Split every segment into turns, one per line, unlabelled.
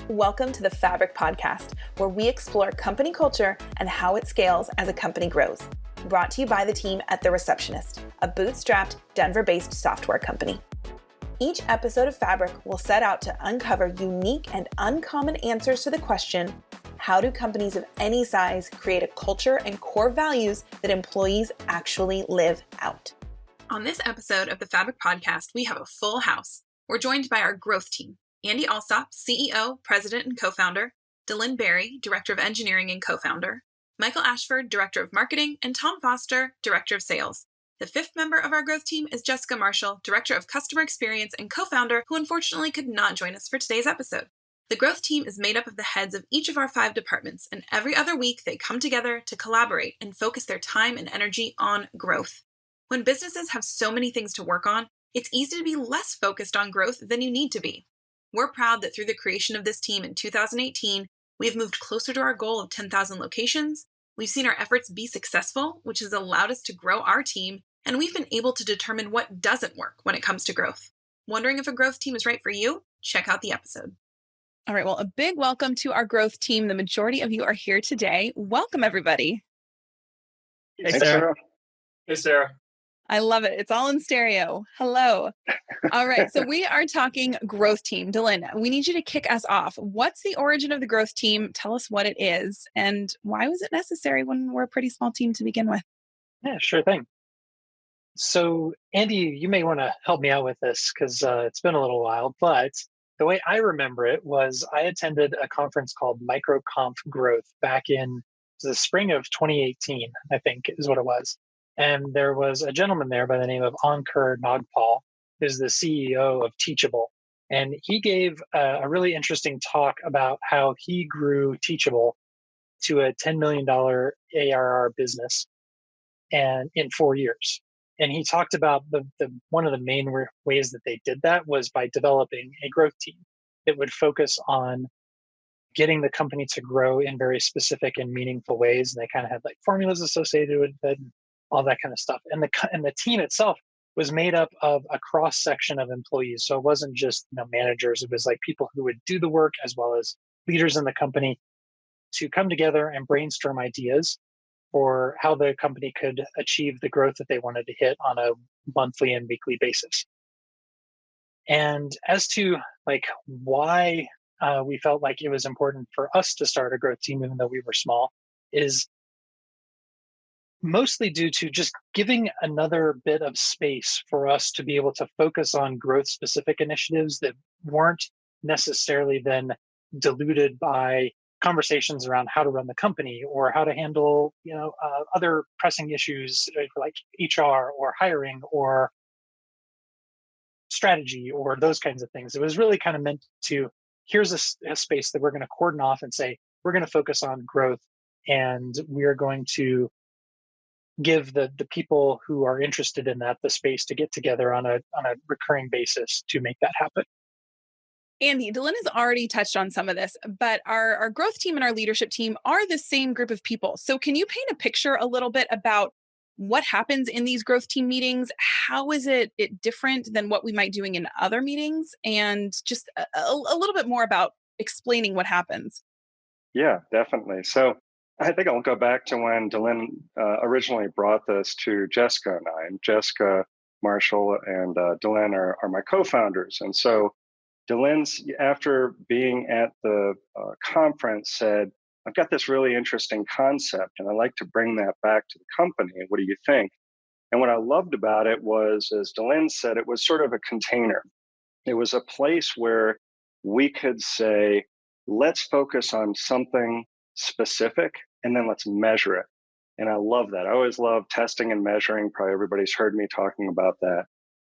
Welcome to the Fabric Podcast, where we explore company culture and how it scales as a company grows. Brought to you by the team at The Receptionist, a bootstrapped, Denver-based software company. Each episode of Fabric will set out to uncover unique and uncommon answers to the question, how do companies of any size create a culture and core values that employees actually live out? On this episode of the Fabric Podcast, we have a full house. We're joined by our growth team. Andy Alsop, CEO, President, and Co-founder, DeLynn Berry, Director of Engineering and Co-founder, Michael Ashford, Director of Marketing, and Tom Foster, Director of Sales. The fifth member of our growth team is Jessica Marshall, Director of Customer Experience and Co-founder, who unfortunately could not join us for today's episode. The growth team is made up of the heads of each of our 5 departments, and every other week they come together to collaborate and focus their time and energy on growth. When businesses have so many things to work on, it's easy to be less focused on growth than you need to be. We're proud that through the creation of this team in 2018, we have moved closer to our goal of 10,000 locations. We've seen our efforts be successful, which has allowed us to grow our team, and we've been able to determine what doesn't work when it comes to growth. Wondering if a growth team is right for you? Check out the episode. All right, well, a big welcome to our growth team. The majority of you are here today. Welcome, everybody.
Hey, Sarah.
Hey, Sarah.
I love it. It's all in stereo. Hello. All right. So we are talking growth team. DeLynn, we need you to kick us off. What's the origin of the growth team? Tell us what it is and why was it necessary when we're a pretty small team to begin with?
Yeah, sure thing. So Andy, you may want to help me out with this because it's been a little while, but the way I remember it was I attended a conference called MicroConf Growth back in the spring of 2018, I think is what it was. And there was a gentleman there by the name of Ankur Nagpal, who's the CEO of Teachable. And he gave a really interesting talk about how he grew Teachable to a $10 million ARR business and in 4 years. And he talked about the one of the main ways that they did that was by developing a growth team that would focus on getting the company to grow in very specific and meaningful ways. And they kind of had like formulas associated with it, and all that kind of stuff. And the team itself was made up of a cross section of employees. So it wasn't just managers. It was like people who would do the work as well as leaders in the company to come together and brainstorm ideas for how the company could achieve the growth that they wanted to hit on a monthly and weekly basis. And as to like why we felt like it was important for us to start a growth team, even though we were small, is mostly due to just giving another bit of space for us to be able to focus on growth specific initiatives that weren't necessarily then diluted by conversations around how to run the company or how to handle other pressing issues like HR or hiring or strategy or those kinds of things. It was really kind of meant to, here's a space that we're going to cordon off and say, we're going to focus on growth and we're going to give the people who are interested in that the space to get together on a recurring basis to make that happen.
Andy, DeLynn has already touched on some of this, but our growth team and our leadership team are the same group of people. So can you paint a picture a little bit about what happens in these growth team meetings? How is it different than what we might be doing in other meetings? And just a little bit more about explaining what happens.
Yeah, definitely. So I think I'll go back to when DeLynn originally brought this to Jessica and I. And Jessica Marshall and DeLynn are my co-founders. And so DeLynn's, after being at the conference, said, I've got this really interesting concept, and I'd like to bring that back to the company. What do you think? And what I loved about it was, as DeLynn said, it was sort of a container. It was a place where we could say, let's focus on something specific, and then let's measure it. And I love that. I always love testing and measuring. Probably everybody's heard me talking about that.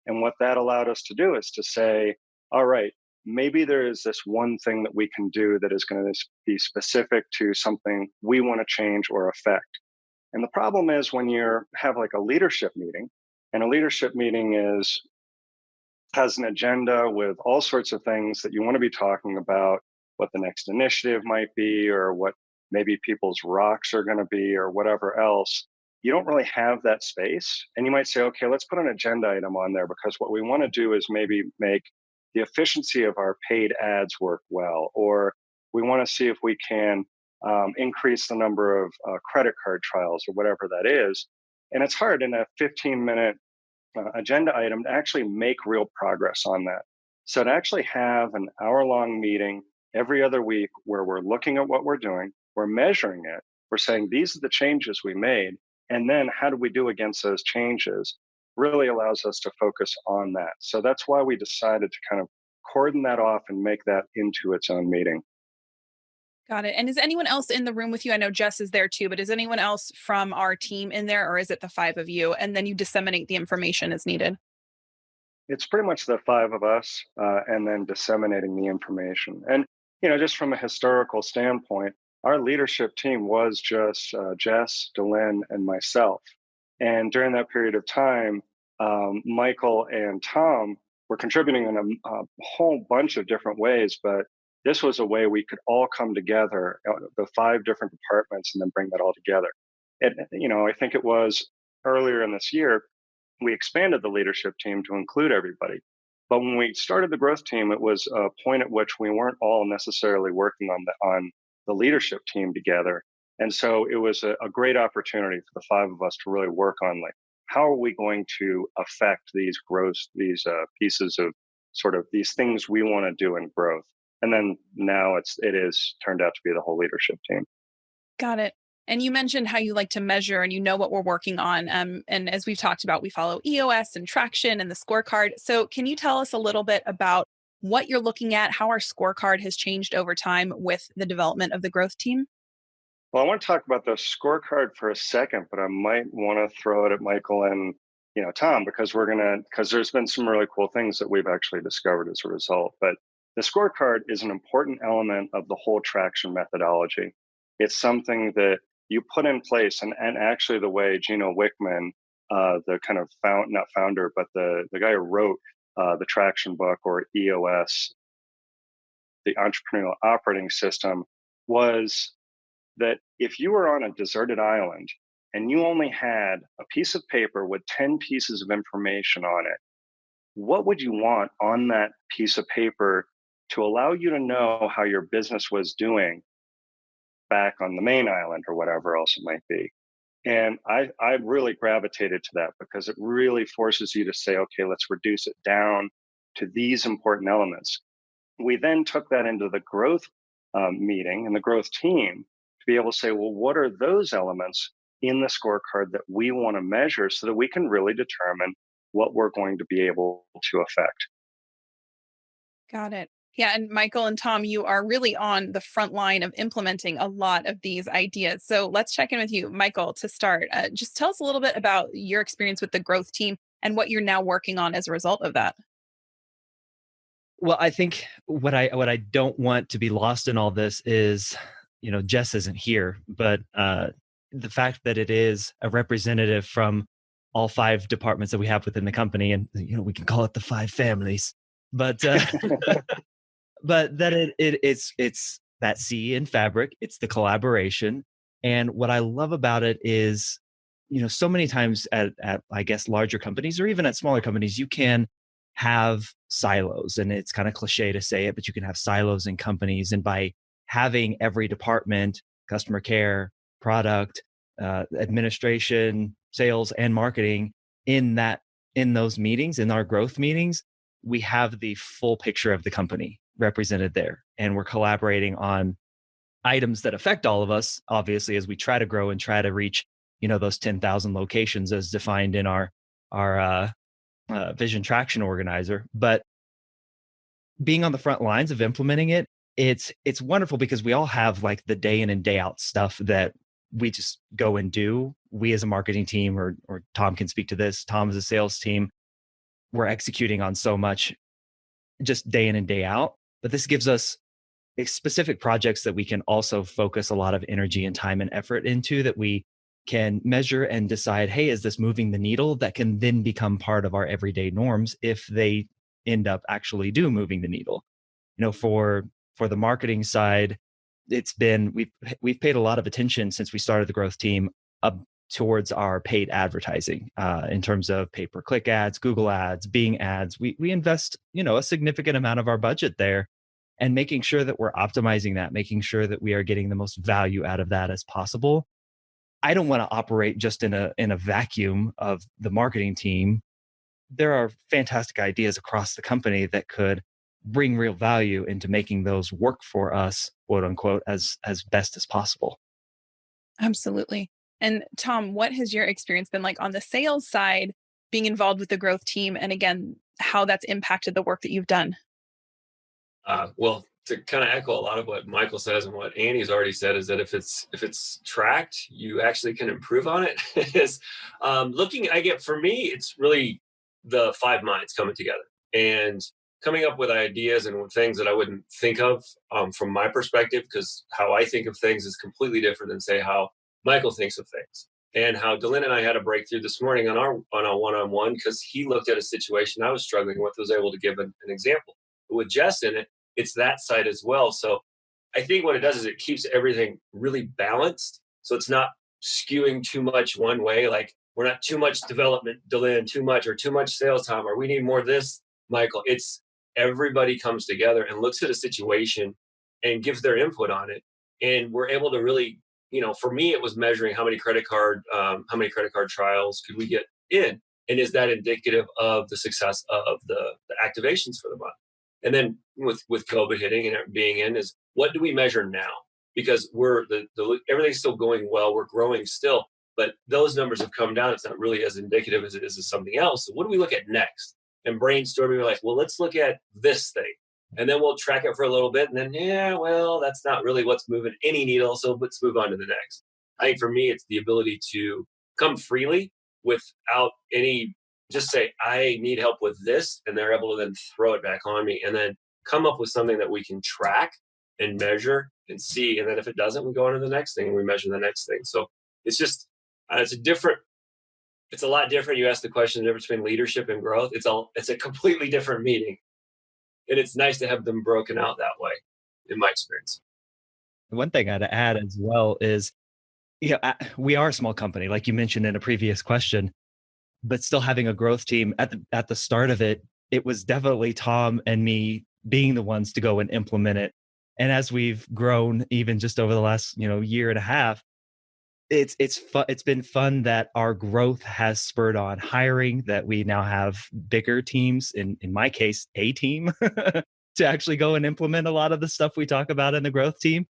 And what that allowed us to do is to say, all right, maybe there is this one thing that we can do that is going to be specific to something we want to change or affect. And the problem is when you have like a leadership meeting, and a leadership meeting has an agenda with all sorts of things that you want to be talking about, what the next initiative might be, or what maybe people's rocks are going to be, or whatever else. You don't really have that space. And you might say, okay, let's put an agenda item on there because what we want to do is maybe make the efficiency of our paid ads work well, or We want to see if we can increase the number of credit card trials or whatever that is. And it's hard in a 15-minute agenda item to actually make real progress on that. So to actually have an hour-long meeting every other week where we're looking at what we're doing, we're measuring it, we're saying these are the changes we made, and then how do we do against those changes, really allows us to focus on that. So that's why we decided to kind of cordon that off and make that into its own meeting.
Got it. And is anyone else in the room with you? I know Jess is there too, but is anyone else from our team in there, or is it the five of you? And then you disseminate the information as needed.
It's pretty much the five of us, and then disseminating the information. And just from a historical standpoint, our leadership team was just Jess, DeLynn, and myself. And during that period of time, Michael and Tom were contributing in a whole bunch of different ways, but this was a way we could all come together, the five different departments, and then bring that all together. And I think it was earlier in this year, we expanded the leadership team to include everybody. But when we started the growth team, it was a point at which we weren't all necessarily working on the leadership team together. And so it was a great opportunity for the five of us to really work on, like, how are we going to affect these pieces of sort of these things we want to do in growth. And then now it is turned out to be the whole leadership team.
Got it. And you mentioned how you like to measure and you know what we're working on. And as we've talked about, we follow EOS and traction and the scorecard. So can you tell us a little bit about what you're looking at, how our scorecard has changed over time with the development of the growth team?
Well, I want to talk about the scorecard for a second, but I might want to throw it at Michael and Tom, because there's been some really cool things that we've actually discovered as a result. But the scorecard is an important element of the whole traction methodology. It's something that you put in place, and actually the way Gino Wickman, the kind of not founder, but the guy who wrote the traction book, or EOS, the entrepreneurial operating system, was that if you were on a deserted island and you only had a piece of paper with 10 pieces of information on it, what would you want on that piece of paper to allow you to know how your business was doing back on the main island or whatever else it might be? And I really gravitated to that because it really forces you to say, okay, let's reduce it down to these important elements. We then took that into the growth meeting and the growth team to be able to say, well, what are those elements in the scorecard that we want to measure so that we can really determine what we're going to be able to affect?
Got it. Yeah. And Michael and Tom, you are really on the front line of implementing a lot of these ideas. So let's check in with you, Michael, to start. Just tell us a little bit about your experience with the growth team and what you're now working on as a result of that.
Well, I think what I don't want to be lost in all this is, Jess isn't here, but the fact that it is a representative from all five departments that we have within the company, and we can call it the five families, but but that it's that C in fabric, it's the collaboration, and what I love about it is, so many times at I guess larger companies or even at smaller companies, you can have silos, and it's kind of cliche to say it, but you can have silos in companies. And by having every department, customer care, product, administration, sales, and marketing in those meetings, in our growth meetings, we have the full picture of the company represented there. And we're collaborating on items that affect all of us, obviously, as we try to grow and try to reach, those 10,000 locations as defined in our vision traction organizer. But being on the front lines of implementing it, it's wonderful because we all have like the day in and day out stuff that we just go and do. We as a marketing team, or Tom can speak to this, Tom as a sales team, we're executing on so much just day in and day out. But this gives us specific projects that we can also focus a lot of energy and time and effort into, that we can measure and decide, hey, is this moving the needle? That can then become part of our everyday norms if they end up actually moving the needle. For the marketing side, it's been, we've paid a lot of attention since we started the growth team up towards our paid advertising, in terms of pay-per-click ads, Google ads, Bing ads. We invest, a significant amount of our budget there. and making sure that we're optimizing that, making sure that we are getting the most value out of that as possible. I don't want to operate just in a vacuum of the marketing team. There are fantastic ideas across the company that could bring real value into making those work for us, quote unquote, as best as possible.
Absolutely. And Tom, what has your experience been like on the sales side, being involved with the growth team, and again, how that's impacted the work that you've done?
Well, to kind of echo a lot of what Michael says and what Annie's already said, is that if it's tracked, you actually can improve on it. Is for me, it's really the five minds coming together and coming up with ideas and things that I wouldn't think of from my perspective, because how I think of things is completely different than say how Michael thinks of things. And how DeLynn and I had a breakthrough this morning on our one-on-one, because he looked at a situation I was struggling with, was able to give an example. But with Jess in it, it's that side as well. So I think what it does is it keeps everything really balanced. So it's not skewing too much one way. Like, we're not too much development, DeLynn, too much sales time, or we need more of this, Michael. It's everybody comes together and looks at a situation and gives their input on it. And we're able to really, for me, it was measuring how many credit card trials could we get in? And is that indicative of the success of the activations for the month? And then with COVID hitting and being in, is what do we measure now? Because everything's still going well, we're growing still, but those numbers have come down. It's not really as indicative as it is of something else. So what do we look at next? And brainstorming, we're like, well, let's look at this thing. And then we'll track it for a little bit. And then, that's not really what's moving any needle. So let's move on to the next. I think for me, it's the ability to come freely without any, just say, I need help with this. And they're able to then throw it back on me and then come up with something that we can track and measure and see. And then if it doesn't, we go on to the next thing and we measure the next thing. So it's just, it's a lot different. You asked the question, the difference between leadership and growth. It's a completely different meeting. And it's nice to have them broken out that way, in my experience.
One thing I'd add as well is, we are a small company, like you mentioned in a previous question, but still having a growth team at the start of it, it was definitely Tom and me being the ones to go and implement it. And as we've grown, even just over the last, year and a half, it's been fun that our growth has spurred on hiring, that we now have bigger teams, in my case, a team to actually go and implement a lot of the stuff we talk about in the growth team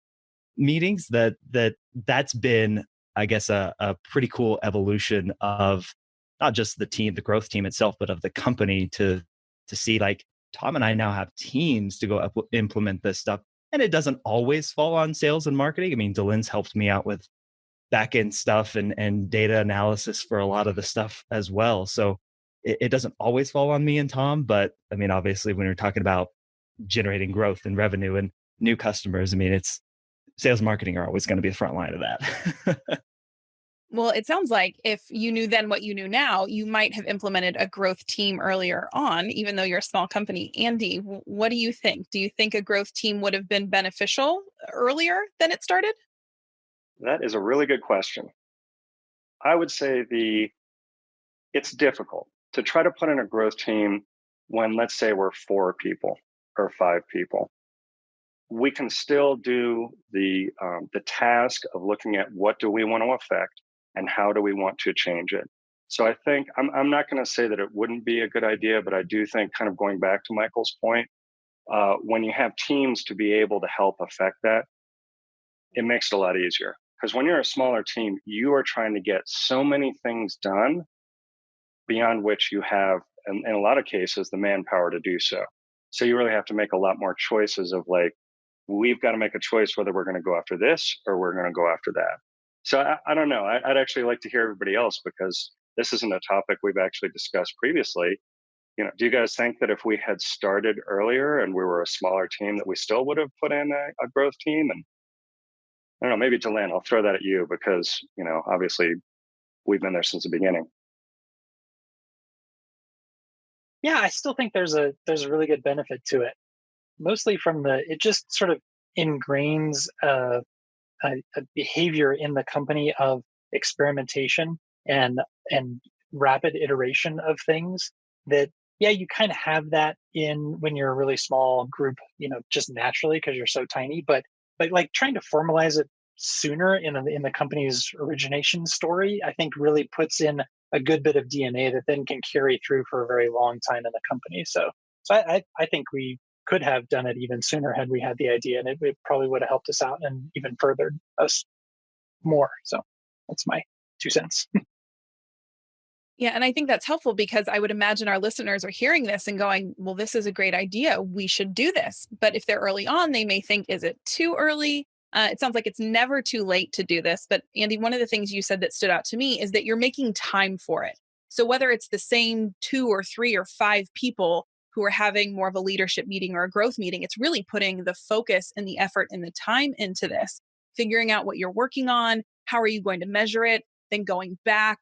meetings. That's been, I guess, a pretty cool evolution of not just the growth team itself, but of the company to see, like, Tom and I now have teams to go implement this stuff. And it doesn't always fall on sales and marketing. I mean, DeLynn's helped me out with back-end stuff and data analysis for a lot of the stuff as well. So it doesn't always fall on me and Tom, but I mean, obviously when you're talking about generating growth and revenue and new customers, I mean, it's sales and marketing are always going to be the front line of that.
Well, it sounds like if you knew then what you knew now, you might have implemented a growth team earlier on, even though you're a small company. Andy, what do you think? Do you think a growth team would have been beneficial earlier than it started?
That is a really good question. I would say it's difficult to try to put in a growth team when, let's say, we're 4 people or 5 people. We can still do the task of looking at what do we want to affect and how do we want to change it. So I think I'm not going to say that it wouldn't be a good idea, but I do think, kind of going back to Michael's point, when you have teams to be able to help affect that, it makes it a lot easier. Because when you're a smaller team, you are trying to get so many things done beyond which you have, in a lot of cases, the manpower to do so. So you really have to make a lot more choices of, like, we've got to make a choice whether we're going to go after this or we're going to go after that. So I don't know. I'd actually like to hear everybody else, because this isn't a topic we've actually discussed previously. Do you guys think that if we had started earlier and we were a smaller team, that we still would have put in a growth team? And I don't know, maybe DeLynn, I'll throw that at you, because, obviously we've been there since the beginning.
Yeah, I still think there's a really good benefit to it. Mostly from it just sort of ingrains a behavior in the company of experimentation and rapid iteration of things that, yeah, you kind of have that in when you're a really small group, just naturally because you're so tiny. But like trying to formalize it sooner in the company's origination story, I think really puts in a good bit of DNA that then can carry through for a very long time in the company. So I think we could have done it even sooner had we had the idea, and it probably would have helped us out and even furthered us more. So that's my 2 cents.
Yeah, and I think that's helpful because I would imagine our listeners are hearing this and going, well, this is a great idea. We should do this. But if they're early on, they may think, is it too early? It sounds like it's never too late to do this. But Andy, one of the things you said that stood out to me is that you're making time for it. So whether it's the same 2 or 3 or 5 people who are having more of a leadership meeting or a growth meeting, it's really putting the focus and the effort and the time into this, figuring out what you're working on, how are you going to measure it, then going back,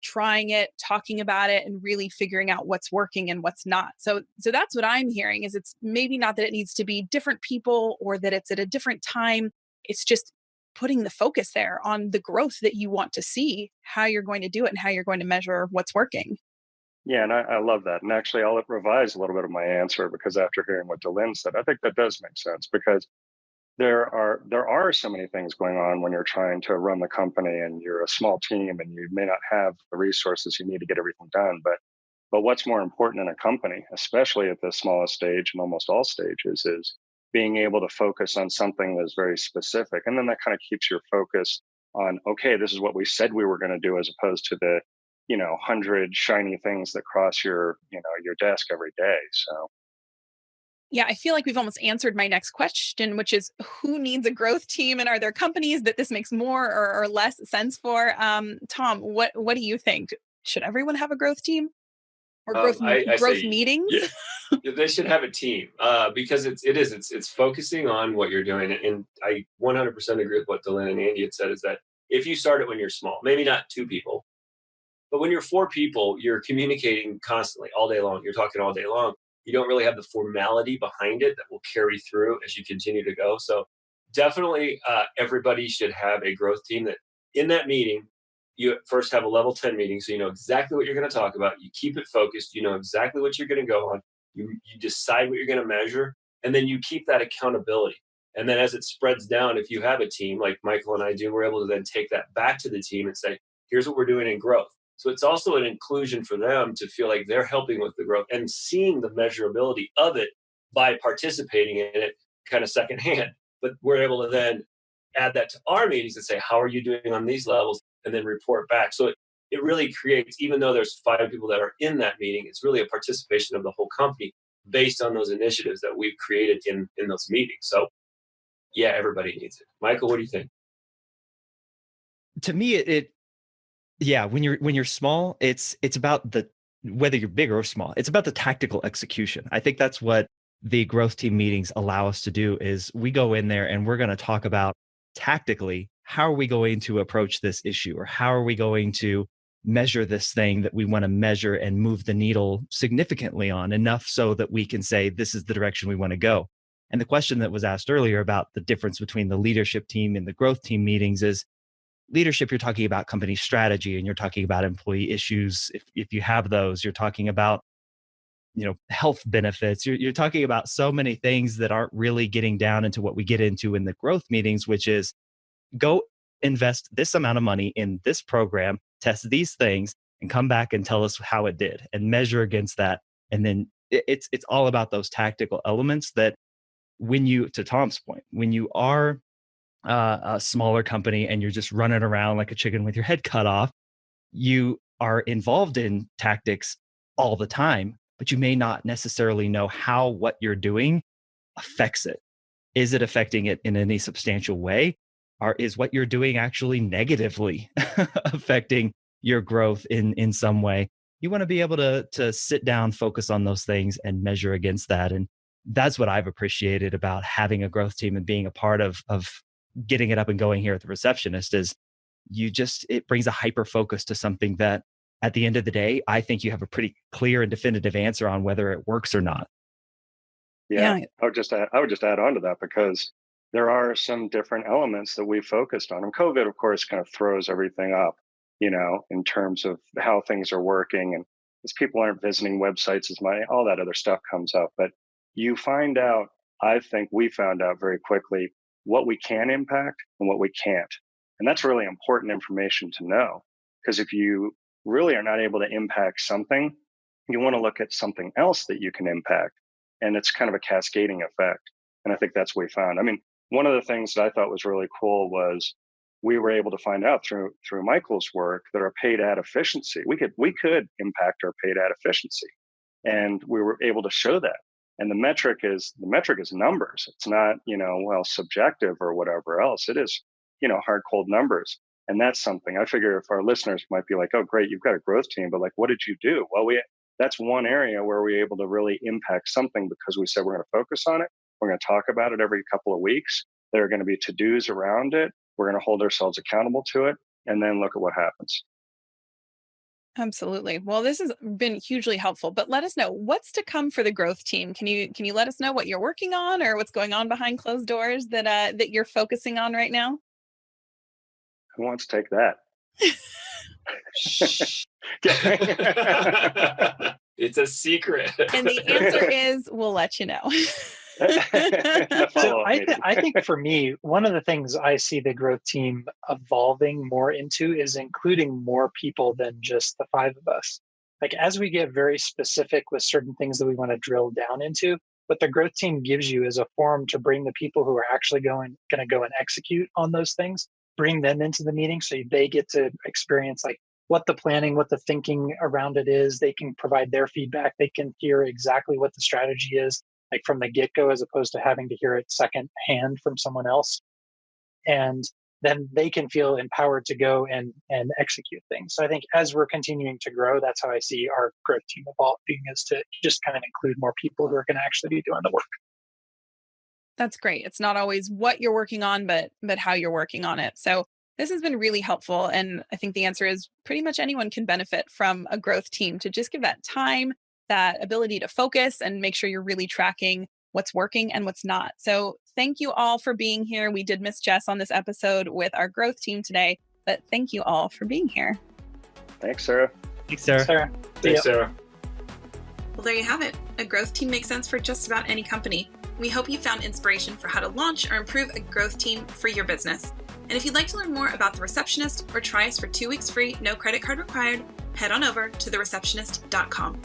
trying it, talking about it, and really figuring out what's working and what's not. So that's what I'm hearing is it's maybe not that it needs to be different people or that it's at a different time. It's just putting the focus there on the growth that you want to see, how you're going to do it and how you're going to measure what's working.
Yeah, and I love that. And actually, I'll revise a little bit of my answer because after hearing what DeLynn said, I think that does make sense because there are so many things going on when you're trying to run the company and you're a small team and you may not have the resources you need to get everything done. But what's more important in a company, especially at the smallest stage and almost all stages, is being able to focus on something that's very specific. And then that kind of keeps your focus on, okay, this is what we said we were going to do, as opposed to the 100 shiny things that cross your desk every day. So
Yeah, I feel like we've almost answered my next question, which is who needs a growth team, and are there companies that this makes more or less sense for? Tom, what do you think? Should everyone have a growth team or
I
growth
say,
meetings?
yeah, they should have a team because it's focusing on what you're doing. And I 100% agree with what DeLynn and Andy had said is that if you start it when you're small, maybe not 2 people, but when you're 4 people, you're communicating constantly all day long. You're talking all day long. You don't really have the formality behind it that will carry through as you continue to go. So definitely everybody should have a growth team that in that meeting, you first have a level 10 meeting. So you know exactly what you're going to talk about. You keep it focused. You know exactly what you're going to go on. You decide what you're going to measure, and then you keep that accountability. And then as it spreads down, if you have a team like Michael and I do, we're able to then take that back to the team and say, here's what we're doing in growth. So it's also an inclusion for them to feel like they're helping with the growth and seeing the measurability of it by participating in it kind of secondhand. But we're able to then add that to our meetings and say, how are you doing on these levels? And then report back. So it really creates, even though there's 5 people that are in that meeting, it's really a participation of the whole company based on those initiatives that we've created in those meetings. So yeah, everybody needs it. Michael, what do you think?
To me, yeah, when you're small, it's about the whether you're big or small, it's about the tactical execution. I think that's what the growth team meetings allow us to do is we go in there and we're going to talk about tactically how are we going to approach this issue or how are we going to measure this thing that we want to measure and move the needle significantly on enough so that we can say this is the direction we want to go. And the question that was asked earlier about the difference between the leadership team and the growth team meetings is leadership, you're talking about company strategy and you're talking about employee issues. If you have those, you're talking about, health benefits. You're talking about so many things that aren't really getting down into what we get into in the growth meetings, which is go invest this amount of money in this program, test these things, and come back and tell us how it did and measure against that. And then it's all about those tactical elements that to Tom's point, when you are a smaller company and you're just running around like a chicken with your head cut off, you are involved in tactics all the time, but you may not necessarily know how what you're doing affects it. Is it affecting it in any substantial way? Or is what you're doing actually negatively affecting your growth in some way? You want to be able to sit down, focus on those things and measure against that. And that's what I've appreciated about having a growth team and being a part of getting it up and going here at the Receptionist is it brings a hyper focus to something that at the end of the day, I think you have a pretty clear and definitive answer on whether it works or not.
Yeah. I would just add on to that because there are some different elements that we focused on. And COVID, of course, kind of throws everything up, in terms of how things are working. And as people aren't visiting websites as much, all that other stuff comes up. But you find out, I think we found out very quickly what we can impact and what we can't. And that's really important information to know, because if you really are not able to impact something, you want to look at something else that you can impact. And it's kind of a cascading effect. And I think that's what we found. I mean, one of the things that I thought was really cool was we were able to find out through Michael's work that our paid ad efficiency, we could impact our paid ad efficiency. And we were able to show that. And the metric is numbers. It's not, subjective or whatever else. It is, hard, cold numbers. And that's something I figure if our listeners might be like, oh, great, you've got a growth team, but like, what did you do? Well, that's one area where we're able to really impact something because we said we're going to focus on it. We're going to talk about it every couple of weeks. There are going to be to-dos around it. We're going to hold ourselves accountable to it, and then look at what happens.
Absolutely. Well, this has been hugely helpful, but let us know what's to come for the growth team. Can you let us know what you're working on or what's going on behind closed doors that you're focusing on right now?
Who wants to take that?
It's a secret.
And the answer is, we'll let you know.
So I think for me, one of the things I see the growth team evolving more into is including more people than just the 5 of us. Like as we get very specific with certain things that we want to drill down into, what the growth team gives you is a forum to bring the people who are actually going to go and execute on those things, bring them into the meeting so they get to experience like what the planning, what the thinking around it is. They can provide their feedback. They can hear exactly what the strategy is, like from the get-go, as opposed to having to hear it secondhand from someone else. And then they can feel empowered to go and execute things. So I think as we're continuing to grow, that's how I see our growth team evolving, is to just kind of include more people who are going to actually be doing the work.
That's great. It's not always what you're working on, but how you're working on it. So this has been really helpful. And I think the answer is pretty much anyone can benefit from a growth team to just give that time, that ability to focus and make sure you're really tracking what's working and what's not. So thank you all for being here. We did miss Jess on this episode with our growth team today, but thank you all for being here.
Thanks, Sarah.
Thanks, Sarah.
Thanks, Sarah.
Well, there you have it. A growth team makes sense for just about any company. We hope you found inspiration for how to launch or improve a growth team for your business. And if you'd like to learn more about The Receptionist or try us for 2 weeks free, no credit card required, head on over to thereceptionist.com.